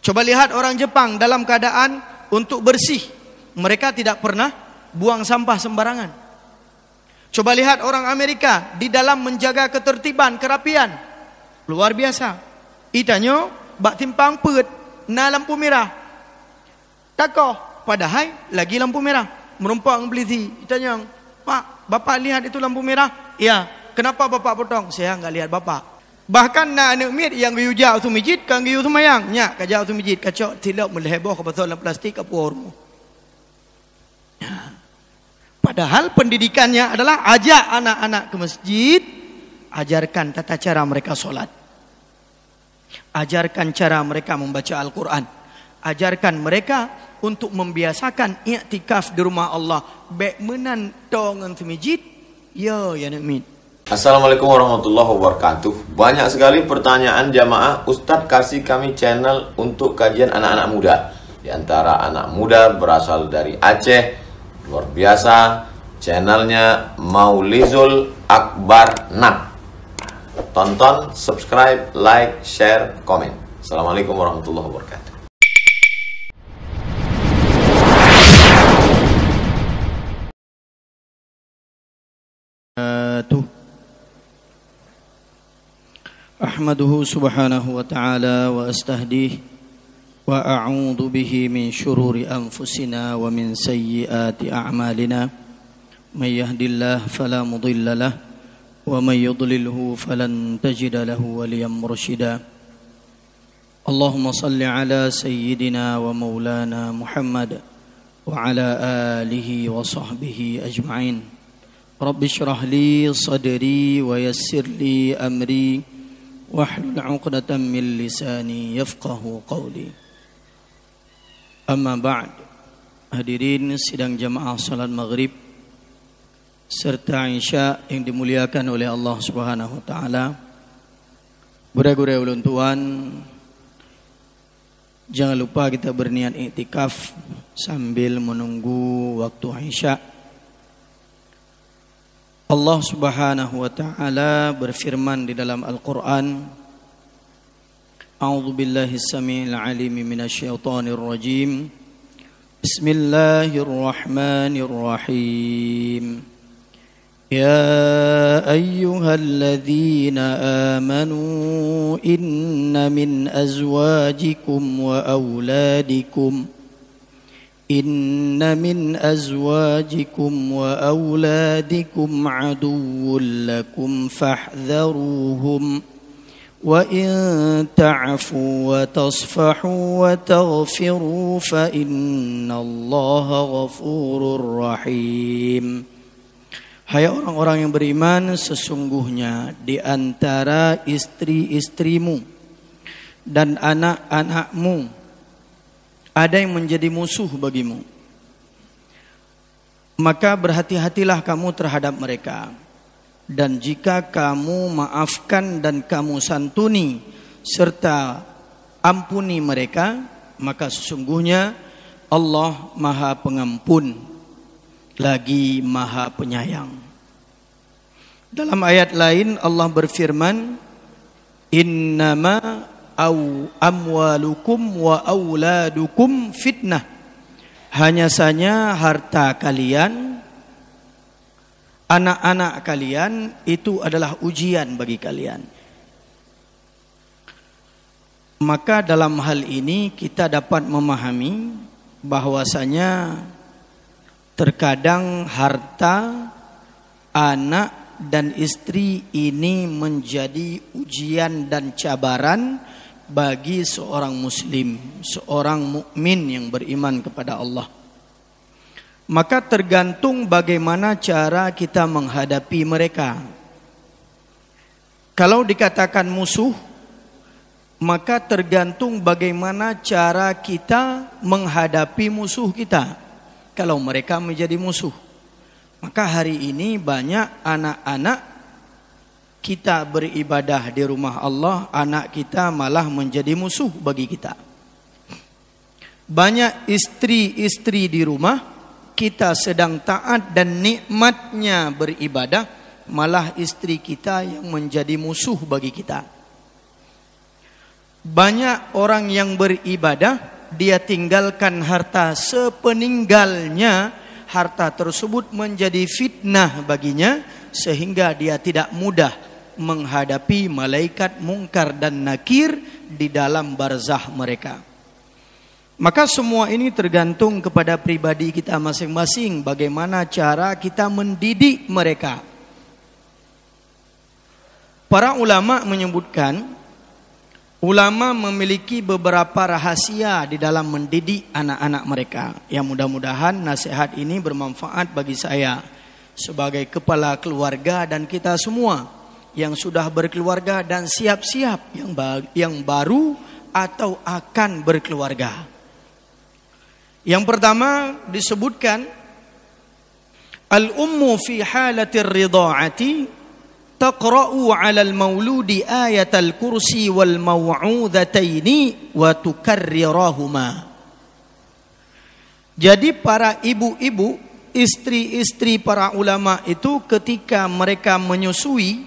Coba lihat orang Jepang dalam keadaan untuk bersih, mereka tidak pernah buang sampah sembarangan. Coba lihat orang Amerika di dalam menjaga ketertiban, kerapian, luar biasa. Itanyo bak timpang put na lampu merah. Takoh padahal lagi lampu merah. Merumpang beliti. Itanyo, "Pak, Bapak lihat itu lampu merah?" "Ya." "Kenapa Bapak potong?" "Saya enggak lihat Bapak." Bahkan na anak mit yang giyu tu masjid kan giyu tu mayang. Nya kajau tu masjid kacau tilap melheboh ke pasal plastik ke pormu. Padahal pendidikannya adalah ajak anak-anak ke masjid, ajarkan tata cara mereka solat, ajarkan cara mereka membaca Al-Quran, ajarkan mereka untuk membiasakan i'tikaf di rumah Allah. Bek menan tongan tu masjid, ya nak mit. Assalamualaikum warahmatullahi wabarakatuh. Banyak sekali pertanyaan jamaah, Ustadz kasih kami channel untuk kajian anak-anak muda. Di antara anak muda berasal dari Aceh, luar biasa, channelnya Maulizul Akbar Nab. Tonton, subscribe, like, share, komen. Assalamualaikum warahmatullahi wabarakatuh. أحمده سبحانه وتعالى وأستهديه وأعوذ به من شرور أنفسنا ومن سيئات أعمالنا من يهد الله فلا مضل له ومن يضلله فلن تجد له وليا مرشدا اللهم صل على سيدنا ومولانا محمد وعلى آله وصحبه أجمعين رب اشرح لي صدري ويسر لي أمري wahlul 'uqdatam min lisani yafqahu qawli. Amma ba'd. Hadirin sidang jamaah salat maghrib serta isya yang dimuliakan oleh Allah Subhanahu wa taala. Gure-gure ulun tuan, jangan lupa kita berniat iktikaf sambil menunggu waktu isya. Allah Subhanahu wa taala berfirman di dalam Al-Qur'an, A'udzu billahi samiil 'aliim minasyaitonir rajim. Bismillahirrahmanirrahim. Ya ayyuhalladzina amanu inna min azwajikum wa auladikum إن من أزواجكم وأولادكم عدو لكم فاحذروهم وإن تعفوا وتصفحوا وتغفروا فإن الله غفور رحيم. Hai orang-orang yang beriman, sesungguhnya di antara istri-istrimu dan anak-anakmu ada yang menjadi musuh bagimu, maka berhati-hatilah kamu terhadap mereka. Dan jika kamu maafkan dan kamu santuni serta ampuni mereka, maka sesungguhnya Allah Maha Pengampun lagi Maha Penyayang. Dalam ayat lain Allah berfirman, innama amwalukum wa auladukum fitnah. Hanya saja harta kalian, anak-anak kalian itu adalah ujian bagi kalian. Maka dalam hal ini kita dapat memahami bahwasanya terkadang harta, anak dan istri ini menjadi ujian dan cabaran bagi seorang muslim, seorang mukmin yang beriman kepada Allah. Maka tergantung bagaimana cara kita menghadapi mereka. Kalau dikatakan musuh, maka tergantung bagaimana cara kita menghadapi musuh kita. Kalau mereka menjadi musuh, maka hari ini banyak anak-anak kita beribadah di rumah Allah, anak kita malah menjadi musuh bagi kita. Banyak istri-istri di rumah, kita sedang taat dan nikmatnya beribadah, malah istri kita yang menjadi musuh bagi kita. Banyak orang yang beribadah, dia tinggalkan harta sepeninggalnya, harta tersebut menjadi fitnah baginya, sehingga dia tidak mudah menghadapi malaikat mungkar dan nakir di dalam barzah mereka. Maka semua ini tergantung kepada pribadi kita masing-masing, bagaimana cara kita mendidik mereka. Para ulama menyebutkan, ulama memiliki beberapa rahasia di dalam mendidik anak-anak mereka. Yang mudah-mudahan nasihat ini bermanfaat bagi saya sebagai kepala keluarga dan kita semua yang sudah berkeluarga dan siap-siap yang baru atau akan berkeluarga. Yang pertama disebutkan, al-ummu fi halatir rida'ati taqra'u 'ala al-mauludi ayatal kursi wal maw'udhataini wa tukarrirahuma. Jadi para ibu-ibu, istri-istri para ulama itu ketika mereka menyusui,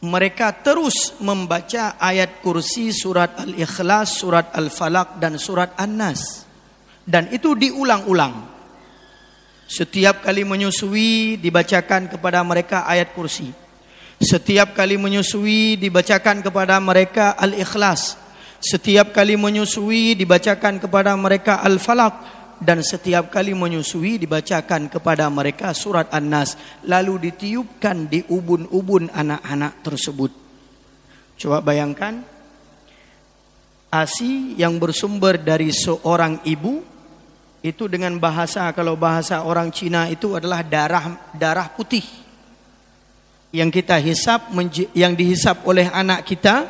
mereka terus membaca ayat kursi, surat Al-Ikhlas, surat Al-Falaq dan surat An-Nas. Dan itu diulang-ulang. Setiap kali menyusui dibacakan kepada mereka ayat kursi. Setiap kali menyusui dibacakan kepada mereka Al-Ikhlas. Setiap kali menyusui dibacakan kepada mereka Al-Falaq. Dan setiap kali menyusui dibacakan kepada mereka surat An-Nas. Lalu ditiupkan di ubun-ubun anak-anak tersebut. Coba bayangkan, ASI yang bersumber dari seorang ibu, itu dengan bahasa, kalau bahasa orang Cina itu adalah darah putih. Yang kita hisap, yang dihisap oleh anak kita,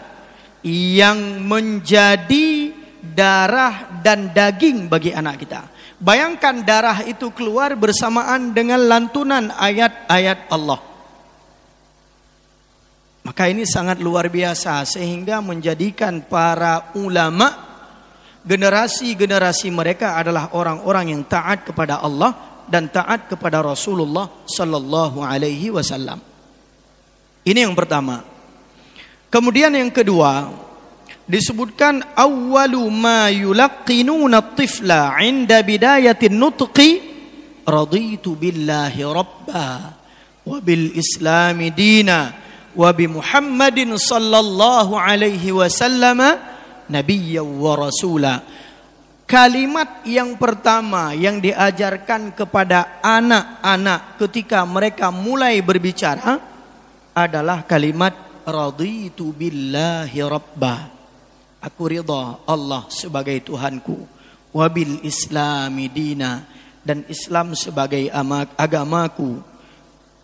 yang menjadi darah dan daging bagi anak kita. Bayangkan darah itu keluar bersamaan dengan lantunan ayat-ayat Allah. Maka ini sangat luar biasa, sehingga menjadikan para ulama, generasi-generasi mereka adalah orang-orang yang taat kepada Allah dan taat kepada Rasulullah sallallahu alaihi wasallam. Ini yang pertama. Kemudian yang kedua, disebutkan awwalu ma yulaqinuna at-tifla 'inda bidayatin nutqi raditu billahi rabba wa bil islami dina wa bi Muhammadin sallallahu alaihi wasallam nabiyyan wa rasula. Kalimat yang pertama yang diajarkan kepada anak-anak ketika mereka mulai berbicara adalah kalimat raditu billahi rabba. Aku ridha Allah sebagai Tuhanku, wabil islami dina, dan Islam sebagai agamaku,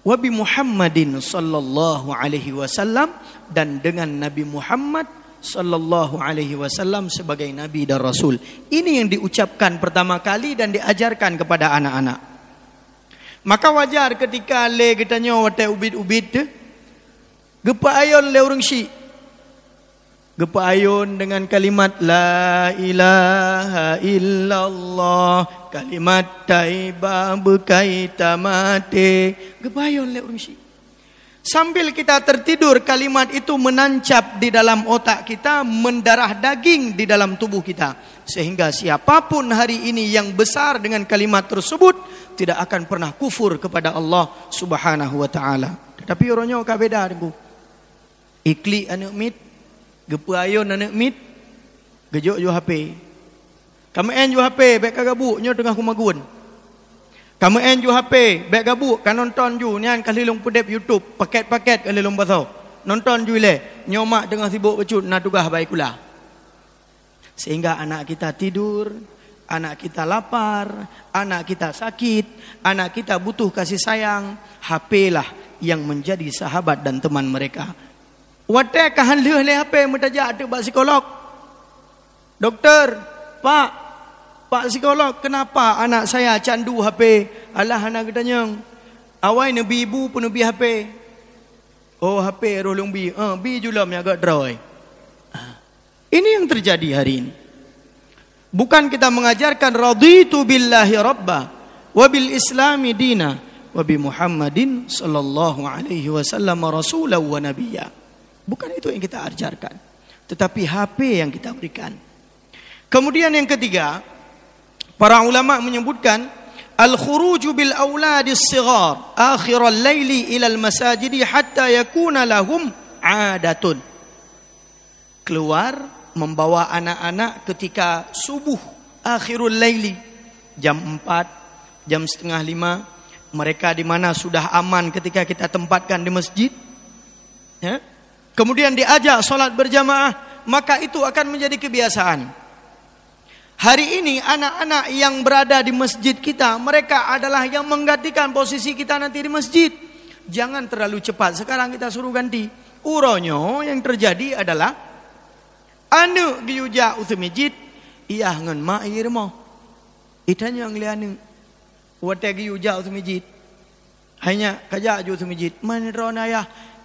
wabi Muhammadin sallallahu alaihi wasallam, dan dengan Nabi Muhammad sallallahu alaihi wasallam sebagai nabi dan rasul. Ini yang diucapkan pertama kali dan diajarkan kepada anak-anak. Maka wajar ketika le katanya wate ubid-ubid gepa ayon le urang syi. Gepa ayon dengan kalimat la ilaha illallah, kalimat taibah berkaita mate. Gepa ayon le urang syi. Sambil kita tertidur, kalimat itu menancap di dalam otak kita, mendarah daging di dalam tubuh kita. Sehingga siapapun hari ini yang besar dengan kalimat tersebut tidak akan pernah kufur kepada Allah Subhanahu wa taala. Tetapi orangnya ka beda dengu. Ikli anak mit, gepa ayon anak mit, gejok jo HP. Kamu en jo HP, baik kagabuk nyo tengah kumagun. Kamu en ju HP, baik gabuk, kan nonton ju nian kalilung pedep YouTube, paket-paket kalilung basau. Nonton ju le, nyomak tengah sibuk becut nak tugah baik kula. Sehingga anak kita tidur, anak kita lapar, anak kita sakit, anak kita butuh kasih sayang, HP lah yang menjadi sahabat dan teman mereka. Watek kahan leuh le HP mutajak tu bak psikolog. Doktor, Pak psikolog, kenapa anak saya candu HP? Alah anak katanya, awai nabi ibu pun nabi HP. Oh HP rolong bi, bi julam yang agak drawai. Ini yang terjadi hari ini. Bukan kita mengajarkan raditu billahi rabba wa bil islami dina wa bi Muhammadin sallallahu alaihi wasallam rasulan wa nabiyya. Bukan itu yang kita ajarkan. tetapi HP yang kita berikan. Kemudian yang ketiga, para ulama menyebutkan al-khuruju bil auladis sighar akhiral laili ila al-masajidi hatta yakuna lahum adatun. Keluar membawa anak-anak ketika subuh akhirul laili, jam 4, jam setengah 5, mereka di mana sudah aman ketika kita tempatkan di masjid, ya? Kemudian diajak solat berjamaah, maka itu akan menjadi kebiasaan. Hari ini anak-anak yang berada di masjid kita, mereka adalah yang menggantikan posisi kita nanti di masjid. Jangan terlalu cepat, sekarang kita suruh ganti. Uronyo yang terjadi adalah anu giuja utu masjid, iya ngan mak irmo. Itanya yang lianu. Wate giuja utu masjid. Hanya kaja ju utu masjid. Man rona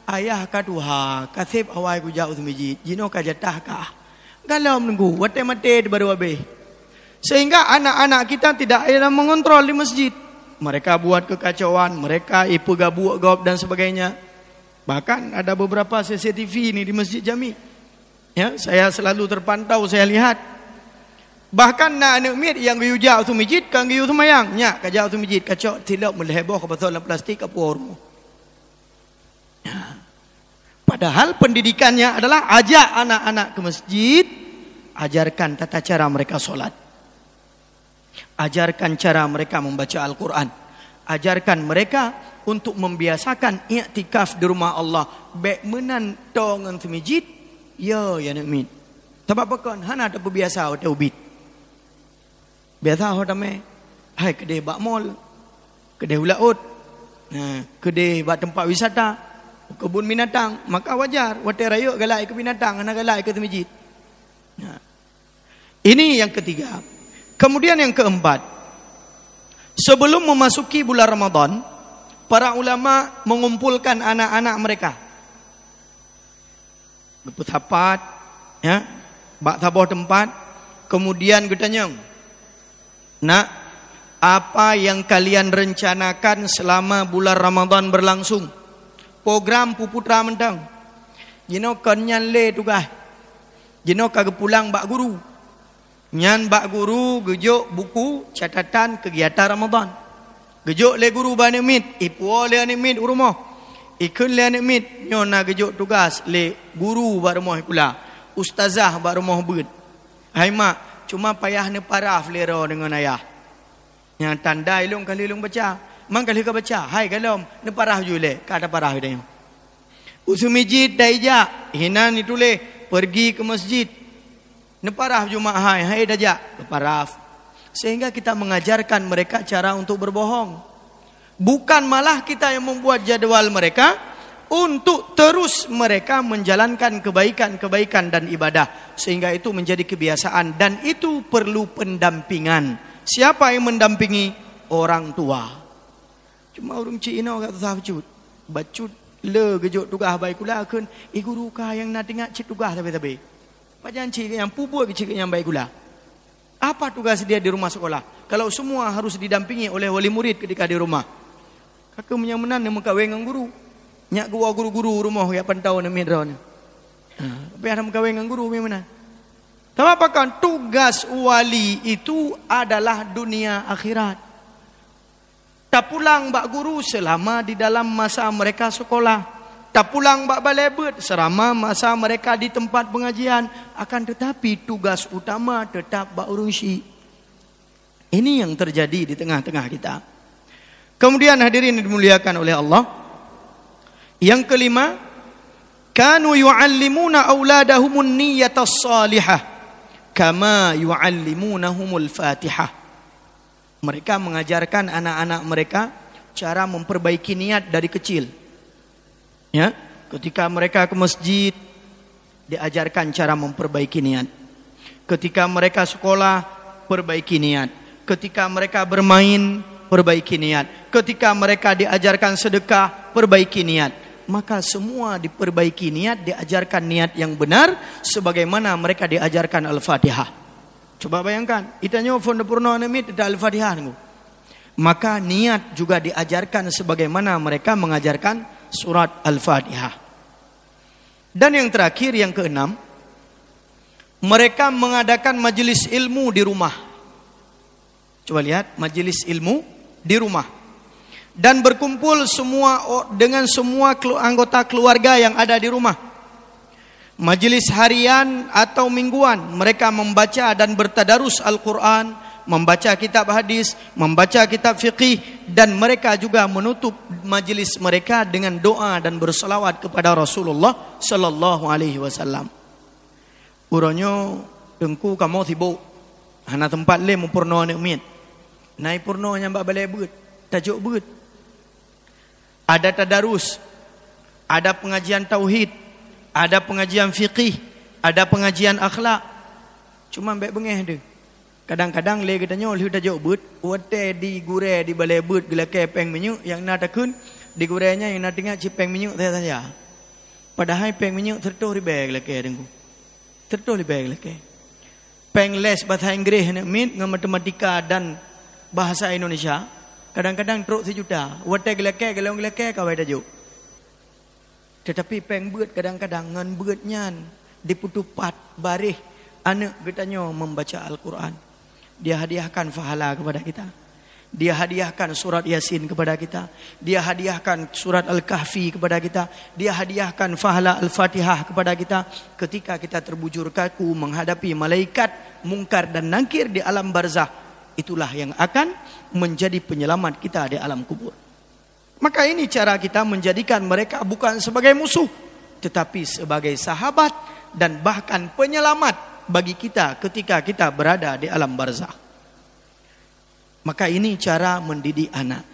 ayah kaduha kasep awai ku ja utu masjid. Jino kajatah ka. Galau menunggu wate mate baru abe. Sehingga anak-anak kita tidak ada mengontrol di masjid. Mereka buat kekacauan, mereka ipu gabu-gab dan sebagainya. Bahkan ada beberapa CCTV ini di Masjid Jami. Ya, saya selalu terpantau, saya lihat. Bahkan nak anak mit yang giuja utu masjid, kan giu tu mayang, nya kaja utu masjid, kacau tilap meleheboh ke betul plastik ke pormo. Ya. Padahal pendidikannya adalah ajak anak-anak ke masjid, ajarkan tata cara mereka solat. Ajarkan cara mereka membaca Al-Quran. Ajarkan mereka untuk membiasakan i'tikaf di rumah Allah. Bek menan tongan tu masjid, ya nak mit. Sebab apa kan? Hana ada berbiasa atau ubit. Biasa orang me, hai kedai bak mall, kedai ulaut, kedai bak tempat wisata, kebun binatang, maka wajar. Wate rayuk galai ke binatang, anak galai ke tu masjid. Ini yang ketiga. Kemudian yang keempat, sebelum memasuki bulan Ramadan, para ulama mengumpulkan anak-anak mereka. Geput hapat, ya, bak taboh tempat, kemudian getanyang, nak, apa yang kalian rencanakan selama bulan Ramadan berlangsung? Program puputra mentang, jino kenyan le tugas, jino kagak pulang bak guru. Nyan bak guru gejuk buku catatan kegiatan Ramadan. Gejuk le guru ba mit, ipuo le mit rumah. Ikun le mit nyona gejuk tugas le guru ba rumah pula. Ustazah ba rumah bud. Hai mak, cuma payah ne paraf le ro dengan ayah. Yang tanda ilung kali ilung baca. Mang kali ka baca. Hai kalom ne paraf jule, ka ada paraf dia. Usu masjid daija, hinan itu le pergi ke masjid. Neparaf Jumat hai dajak neparaf. Sehingga kita mengajarkan mereka cara untuk berbohong. Bukan malah kita yang membuat jadual mereka untuk terus mereka menjalankan kebaikan-kebaikan dan ibadah. Sehingga itu menjadi kebiasaan dan itu perlu pendampingan. Siapa yang mendampingi? Orang tua. Cuma orang Cina kat tahajud. Bacut le gejok tugas baik kula keun guru ka yang nak tengok cik tugas tapi. Pajan cik yang pubuh cik yang baik gula. Apa tugas dia di rumah sekolah? Kalau semua harus didampingi oleh wali murid ketika di rumah. Kakak punya menan yang mengkawin dengan guru. Nyak gua guru-guru rumah yang pantau nama midron. Tapi ada mengkawin dengan guru yang menan. Tapi apakah tugas wali itu adalah dunia akhirat? Tak pulang bak guru selama di dalam masa mereka sekolah. Tak pulang bak balebet selama masa mereka di tempat pengajian. Akan tetapi tugas utama tetap bak urusi. Ini yang terjadi di tengah-tengah kita. Kemudian hadirin dimuliakan oleh Allah. Yang kelima, kanu yu'allimuna auladahumun niyatas salihah kama yu'allimunahumul fatihah. Mereka mengajarkan anak-anak mereka cara memperbaiki niat dari kecil. Ya, ketika mereka ke masjid diajarkan cara memperbaiki niat. Ketika mereka sekolah, perbaiki niat. Ketika mereka bermain, perbaiki niat. Ketika mereka diajarkan sedekah, perbaiki niat. Maka semua diperbaiki niat, diajarkan niat yang benar sebagaimana mereka diajarkan Al-Fatihah. Coba bayangkan, itanya fonda purna namit ada Al-Fatihah nih. Maka niat juga diajarkan sebagaimana mereka mengajarkan surat Al-Fatihah. Dan yang terakhir, yang keenam, mereka mengadakan majelis ilmu di rumah. Coba lihat, majelis ilmu di rumah. Dan berkumpul dengan semua anggota keluarga yang ada di rumah. Majelis harian atau mingguan, mereka membaca dan bertadarus Al-Quran, membaca kitab hadis, membaca kitab fiqih, dan mereka juga menutup majelis mereka dengan doa dan berselawat kepada Rasulullah sallallahu alaihi wasallam. Uronyo tengku kamu sibuk, hana tempat le mempurno ni umit. Nai purno nya mbak balai beut, tajuk beut. Ada tadarus, ada pengajian tauhid, ada pengajian fiqih, ada pengajian akhlak. Cuma mbak bengeh de. Kadang-kadang le katanya oleh tajuk beut, wate di gure di balai beut gelake peng minyak yang na takun di gurenya yang na tinggal cipeng minyak saja. Padahal peng minyak tertuh di bag lake dengku. Tertuh di bag lake. Peng les bahasa Inggris nak mit dengan matematika dan bahasa Indonesia, kadang-kadang teruk sejuta. Wate gelake, gelong gelake kawai tajuk. Tetapi peng beut kadang-kadang ngan beut nyan diputupat barih anak getanya membaca Al-Quran. Dia hadiahkan fahala kepada kita. Dia hadiahkan surat Yasin kepada kita. Dia hadiahkan surat Al-Kahfi kepada kita. Dia hadiahkan fahala Al-Fatihah kepada kita. Ketika kita terbujur kaku menghadapi malaikat mungkar dan nakir di alam barzah, itulah yang akan menjadi penyelamat kita di alam kubur. Maka ini cara kita menjadikan mereka bukan sebagai musuh, tetapi sebagai sahabat dan bahkan penyelamat bagi kita ketika kita berada di alam barzah. Maka ini cara mendidik anak.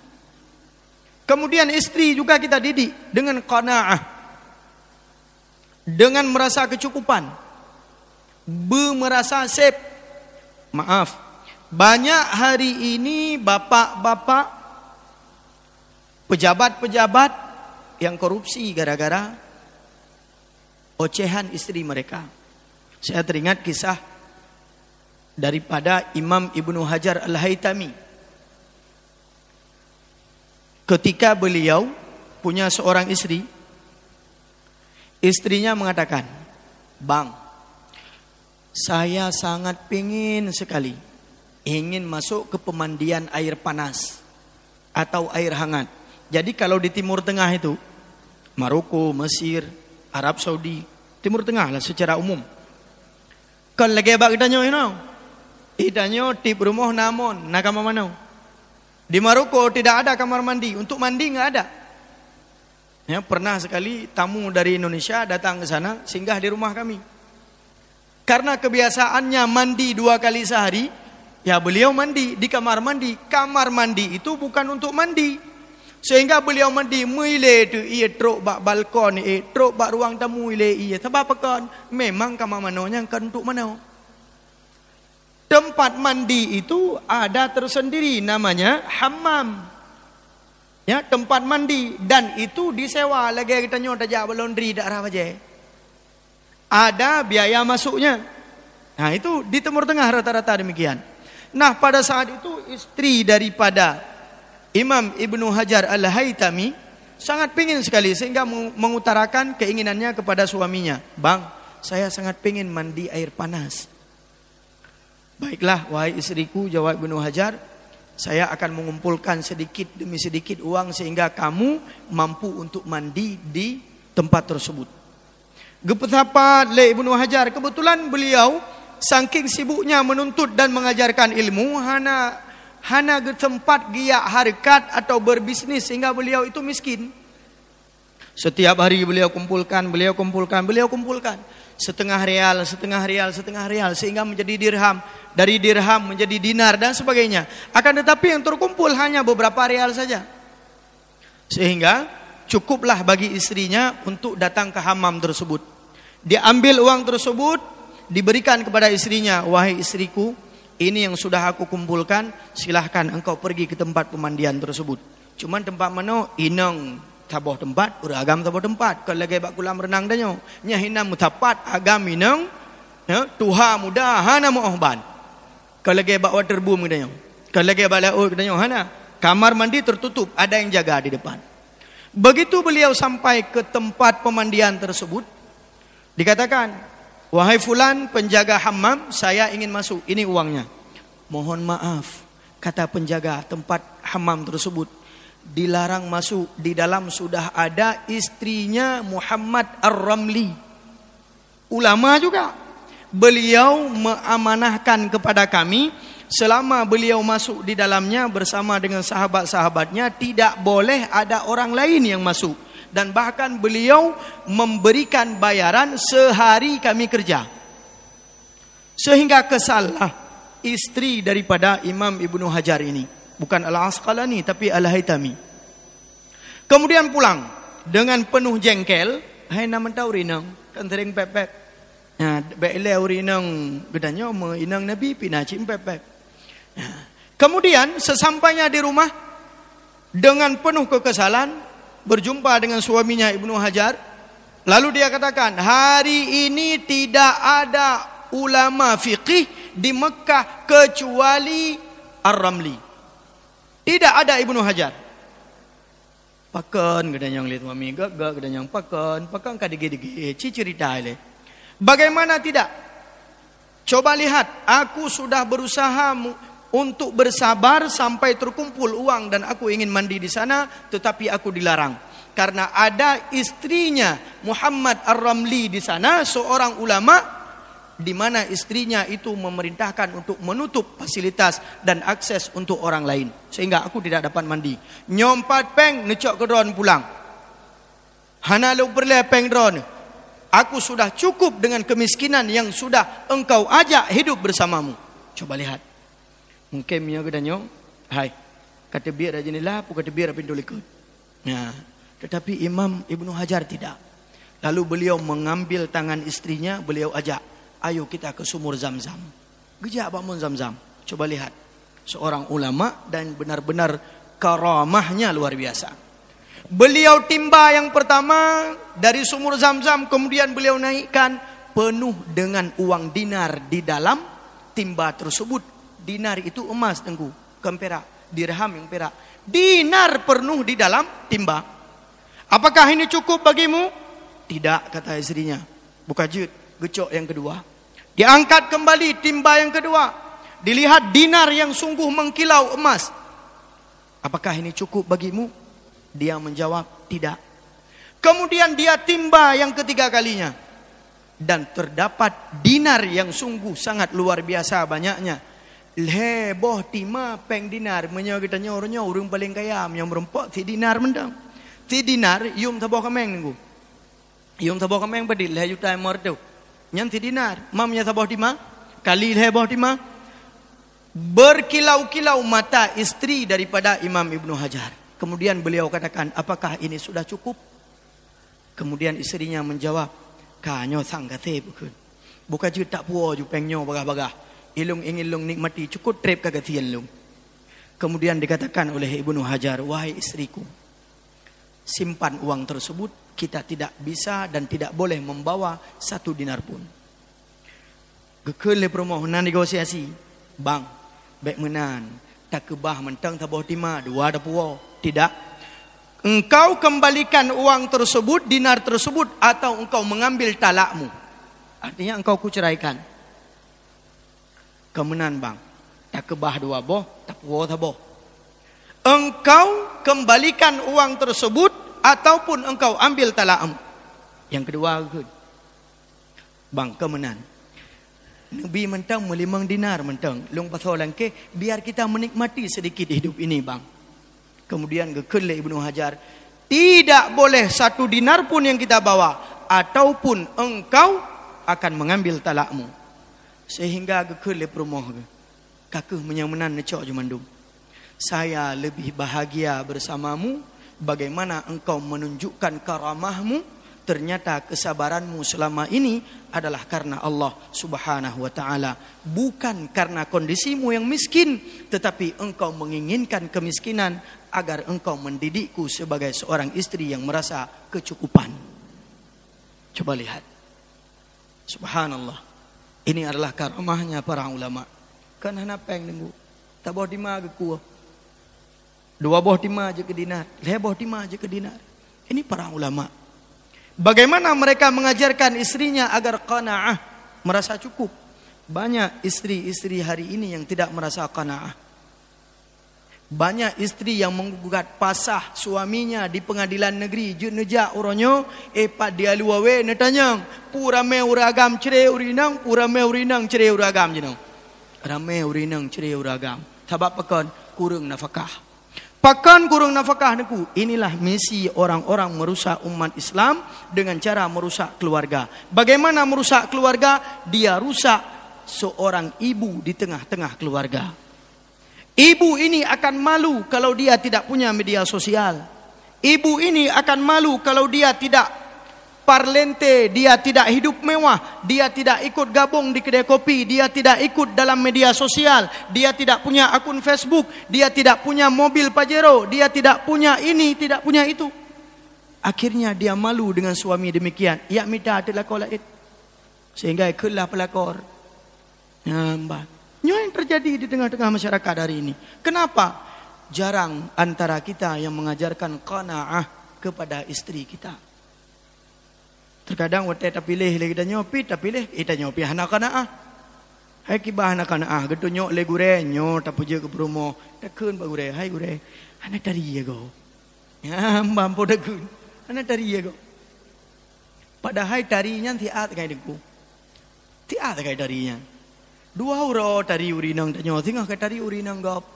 Kemudian istri juga kita didik dengan qanaah, dengan merasa kecukupan, merasa sip. Maaf, banyak hari ini bapak-bapak, pejabat-pejabat yang korupsi gara-gara ocehan istri mereka. Saya teringat kisah daripada Imam Ibnu Hajar Al-Haytami. Ketika beliau punya seorang istri, istrinya mengatakan, "Bang, saya sangat ingin sekali masuk ke pemandian air panas atau air hangat." Jadi kalau di Timur Tengah itu, Maroko, Mesir, Arab Saudi, Timur Tengah lah secara umum. Kalau lagi abang ditanya, ditanya tip rumah namon, nak kamar mana? Di Maroko tidak ada kamar mandi, untuk mandi nggak ada. Ya, pernah sekali tamu dari Indonesia datang ke sana, singgah di rumah kami. Karena kebiasaannya mandi 2 kali sehari, ya beliau mandi di kamar mandi. Kamar mandi itu bukan untuk mandi. Sehingga beliau mandi muile tu ia truk bak balkon truk bak ruang tamu ile ia sebab pekan memang kamar manonya kan untuk mana. Tempat mandi itu ada tersendiri namanya hammam. Ya, tempat mandi dan itu disewa lagi kita nyoda jak laundry dak arah aja. Ada biaya masuknya. Nah, itu di Timur Tengah rata-rata demikian. Nah, pada saat itu istri daripada Imam Ibnu Hajar Al-Haytami sangat pingin sekali sehingga mengutarakan keinginannya kepada suaminya. "Bang, saya sangat pingin mandi air panas." "Baiklah, wahai istriku," jawab Ibnu Hajar, "saya akan mengumpulkan sedikit demi sedikit uang sehingga kamu mampu untuk mandi di tempat tersebut." Betapa le Ibnu Hajar, kebetulan beliau saking sibuknya menuntut dan mengajarkan ilmu, hana tempat giyak harkat atau berbisnis sehingga beliau itu miskin. Setiap hari beliau kumpulkan. Setengah real sehingga menjadi dirham. Dari dirham menjadi dinar dan sebagainya. Akan tetapi yang terkumpul hanya beberapa real saja. Sehingga cukuplah bagi istrinya untuk datang ke hammam tersebut. Dia ambil uang tersebut, diberikan kepada istrinya. "Wahai istriku, ini yang sudah aku kumpulkan, silahkan engkau pergi ke tempat pemandian tersebut. Cuman tempat mana? Inang taboh tempat, beragam taboh tempat. Kalau lagi bak kolam renang danyo, nyahina mutapat agam inang, ya, tuha muda hana mohban. Kalau lagi bak water boom danyo, kalau lagi bak laut danyo hana, kamar mandi tertutup, ada yang jaga di depan. Begitu beliau sampai ke tempat pemandian tersebut, dikatakan, Wahai fulan penjaga hammam, saya ingin masuk, ini uangnya. Mohon maaf, kata penjaga tempat hammam tersebut, dilarang masuk, di dalam sudah ada istrinya Muhammad Ar-Ramli, ulama juga. Beliau mengamanahkan kepada kami, selama beliau masuk di dalamnya bersama dengan sahabat-sahabatnya, tidak boleh ada orang lain yang masuk. Dan bahkan beliau memberikan bayaran sehari kami kerja. Sehingga kesallah istri daripada Imam Ibnu Hajar ini, bukan Al-Asqalani tapi Al-Haytami. Kemudian pulang dengan penuh jengkel. Hai nama tahu rinang kan sering pepek. Nah, belau rinang gedanya me inang Nabi pinacim pepek. Nah, kemudian sesampainya di rumah dengan penuh kekesalan berjumpa dengan suaminya Ibnu Hajar. Lalu dia katakan, hari ini tidak ada ulama fiqih di Mekah kecuali Ar-Ramli. Tidak ada Ibnu Hajar. Pakan gedanya yang lihat mami gagak gedanya yang pakan kadige-dige cerita ile. Bagaimana tidak? Coba lihat, aku sudah berusaha untuk bersabar sampai terkumpul uang dan aku ingin mandi di sana, tetapi aku dilarang karena ada istrinya Muhammad Ar-Ramli di sana, seorang ulama, di mana istrinya itu memerintahkan untuk menutup fasilitas dan akses untuk orang lain, sehingga aku tidak dapat mandi. Nyompat peng necok ke dron pulang. Hana lu perle peng dron. Aku sudah cukup dengan kemiskinan yang sudah engkau ajak hidup bersamamu. Coba lihat. Mungkin punya kedanyo, hai, kata biar aja ni lah, kata biar pintu likut. Nah, tetapi Imam Ibnu Hajar tidak. Lalu beliau mengambil tangan istrinya, beliau ajak, ayo kita ke sumur Zam-Zam. Gejak bangun Zam-Zam. Coba lihat, seorang ulama dan benar-benar karamahnya luar biasa. Beliau timba yang pertama dari sumur Zam-Zam, kemudian beliau naikkan penuh dengan uang dinar di dalam timba tersebut. Dinar itu emas tengku, bukan perak. Dirham yang perak. Dinar penuh di dalam timba. Apakah ini cukup bagimu? Tidak, kata istrinya. Buka jut, gecok yang kedua. Diangkat kembali timba yang kedua. Dilihat dinar yang sungguh mengkilau emas. Apakah ini cukup bagimu? Dia menjawab, tidak. Kemudian dia timba yang ketiga kalinya. Dan terdapat dinar yang sungguh sangat luar biasa banyaknya. Leboh tima peng dinar menyo kita nyornya urang paling kaya yang merempok ti dinar mendang. Ti dinar yum tabo kameng ninggu. Yum tabo kameng badil le juta mortu. Nyan ti dinar mamnya tabo tima kali leboh tima. Berkilau-kilau mata istri daripada Imam Ibnu Hajar. Kemudian beliau katakan, apakah ini sudah cukup? Kemudian istrinya menjawab, kanyo sanggate bukan. Bukan je tak puas ju pengnyo bagah-bagah. Ilung ingin lung nikmati cukup trip kagatian lung. Kemudian dikatakan oleh Ibnu Hajar, wahai istriku, simpan uang tersebut, kita tidak bisa dan tidak boleh membawa 1 dinar pun. Gekele permohonan negosiasi, bang, baik menan, tak kebah mentang taboh tima, 2 ada puo. Tidak. Engkau kembalikan uang tersebut, dinar tersebut, atau engkau mengambil talakmu. Artinya engkau kuceraikan. Kemenan bang, tak kebah 2 boh, tak puo taboh. Engkau kembalikan uang tersebut ataupun engkau ambil talakmu. Yang kedua, bang kemenan. Nabi mentang melimang dinar mentang. Long pasolan ke biar kita menikmati sedikit hidup ini bang. Kemudian gekele Ibnu Hajar, tidak boleh 1 dinar pun yang kita bawa ataupun engkau akan mengambil talakmu. Sehingga gekele perumoh kakeh menyamanan necok jumandum. Saya lebih bahagia bersamamu. Bagaimana engkau menunjukkan karamahmu? Ternyata kesabaranmu selama ini adalah karena Allah Subhanahu wa ta'ala. Bukan karena kondisimu yang miskin, tetapi engkau menginginkan kemiskinan agar engkau mendidikku sebagai seorang istri yang merasa kecukupan. Coba lihat. Subhanallah. Ini adalah karamahnya para ulama. Kan hana peng nunggu. Tak boh tima ke kuah. 2 boh tima je ke dinar. 5 boh tima je ke dinar. Ini para ulama. Bagaimana mereka mengajarkan istrinya agar qanaah, merasa cukup. Banyak istri-istri hari ini yang tidak merasa qanaah. Banyak istri yang menggugat pasah suaminya di pengadilan negeri. Nejak uronyo, pat dia luawe netanyang. Purame uragam cere urinang, purame urinang cere uragam jenong. Rame urinang cere uragam. Sebab pekan kurang nafkah. Pakan kurang nafkah niku. Inilah misi orang-orang merusak umat Islam dengan cara merusak keluarga. Bagaimana merusak keluarga? Dia rusak seorang ibu di tengah-tengah keluarga. Ibu ini akan malu kalau dia tidak punya media sosial. Ibu ini akan malu kalau dia tidak parlente, dia tidak hidup mewah, dia tidak ikut gabung di kedai kopi, dia tidak ikut dalam media sosial, dia tidak punya akun Facebook, dia tidak punya mobil Pajero, dia tidak punya ini, tidak punya itu. Akhirnya dia malu dengan suami demikian. Ya minta telakor lain. Sehingga kelah pelakor. Nampak. Ini yang terjadi di tengah-tengah masyarakat hari ini. Kenapa? Jarang antara kita yang mengajarkan qanaah kepada istri kita. Terkadang waktu kita pilih lagi kita nyopi, kita pilih kita nyopi anak qanaah. Hai kibah anak qanaah, gitu nyok le gure, nyok tak puja ke promo, tak kun ba gure, hai gure. Anak dari ya go. Ya, mampu dak kun. Anak dari ya go. Padahal tarinya tiat kayak dengku. Tiat kayak tarinya. 2 euro tari urinang tanyo tingah ke tari urinang gop.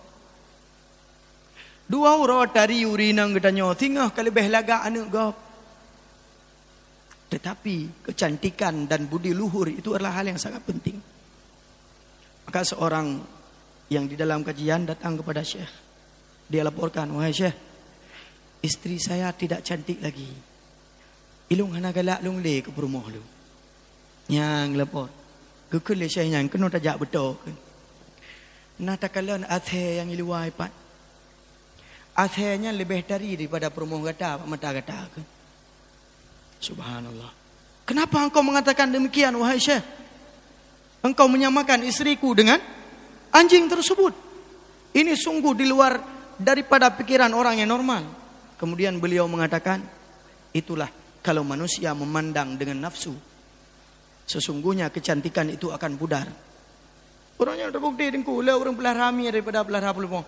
2 euro tari urinang tanyo tingah ke lebih laga anu gop. Tetapi kecantikan dan budi luhur itu adalah hal yang sangat penting. Maka seorang yang di dalam kajian datang kepada Syekh. Dia laporkan, wahai Syekh, istri saya tidak cantik lagi. Ilung hana galak lung le ke rumah lu. Yang lapor. Kekul le Syekh yang kena tajak betul. Nah takalan athe yang iluai pat. Athenya lebih dari daripada perumah gata, mata gata. Subhanallah. Kenapa engkau mengatakan demikian wahai Syekh? Engkau menyamakan istriku dengan anjing tersebut. Ini sungguh di luar daripada pikiran orang yang normal. Kemudian beliau mengatakan, itulah kalau manusia memandang dengan nafsu. Sesungguhnya kecantikan itu akan pudar. Orangnya terbukti dengku, le orang belah rami daripada belah rapulmo.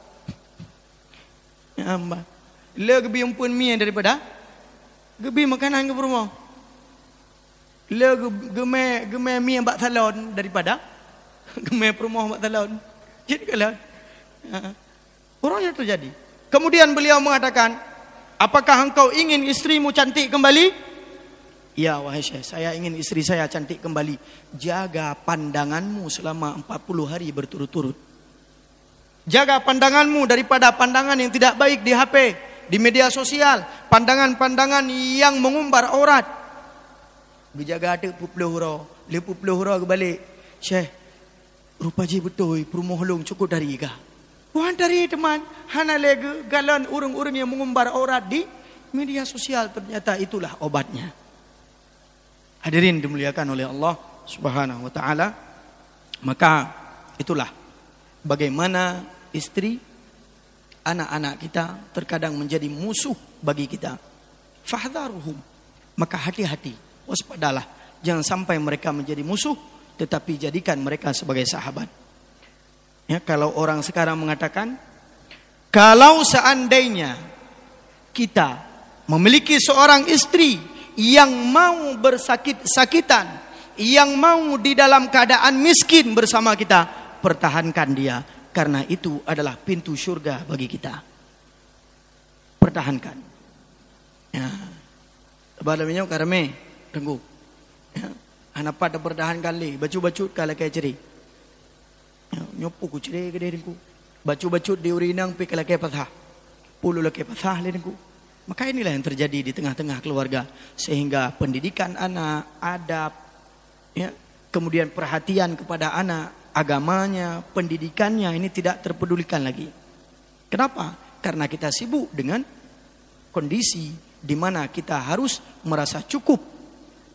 Ya amba. Le gebi umpun mie daripada gebi makanan ke rumah. Le geme mie bak salon daripada geme rumah bak salon. Jadi kalau orangnya terjadi. Kemudian beliau mengatakan, apakah engkau ingin istrimu cantik kembali? Ya wahai Syekh, saya ingin istri saya cantik kembali. Jaga pandanganmu selama 40 hari berturut-turut. Jaga pandanganmu daripada pandangan yang tidak baik di HP, di media sosial, pandangan-pandangan yang mengumbar aurat. Berjaga ada pupluhura, le pupluhura ke balik. Syekh, rupa je betul perumah long cukup dari kah? Bukan dari teman, hana lege galan urang-urang yang mengumbar aurat di media sosial, ternyata itulah obatnya. Hadirin dimuliakan oleh Allah Subhanahu wa taala. Maka itulah bagaimana istri, anak-anak kita terkadang menjadi musuh bagi kita. Fahdharuhum. Maka hati-hati, waspadalah, jangan sampai mereka menjadi musuh, tetapi jadikan mereka sebagai sahabat. Ya, kalau orang sekarang mengatakan, kalau seandainya kita memiliki seorang istri yang mau bersakit-sakitan, yang mau di dalam keadaan miskin bersama kita, pertahankan dia, karena itu adalah pintu syurga bagi kita. Pertahankan. Ya. Balamnya karame tunggu. Ya. Anak pada pertahankan li, bacu-bacut kalau kayak ceri. Ya, nyopu ku ceri gede dengku. Bacu-bacut di urinang pi kalau kayak patah. Pulu lagi patah le dengku. Maka inilah yang terjadi di tengah-tengah keluarga. Sehingga pendidikan anak, adab, ya, kemudian perhatian kepada anak, agamanya, pendidikannya, ini tidak terpedulikan lagi. Kenapa? Karena kita sibuk dengan kondisi di mana kita harus merasa cukup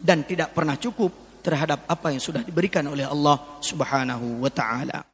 dan tidak pernah cukup terhadap apa yang sudah diberikan oleh Allah Subhanahu wa taala.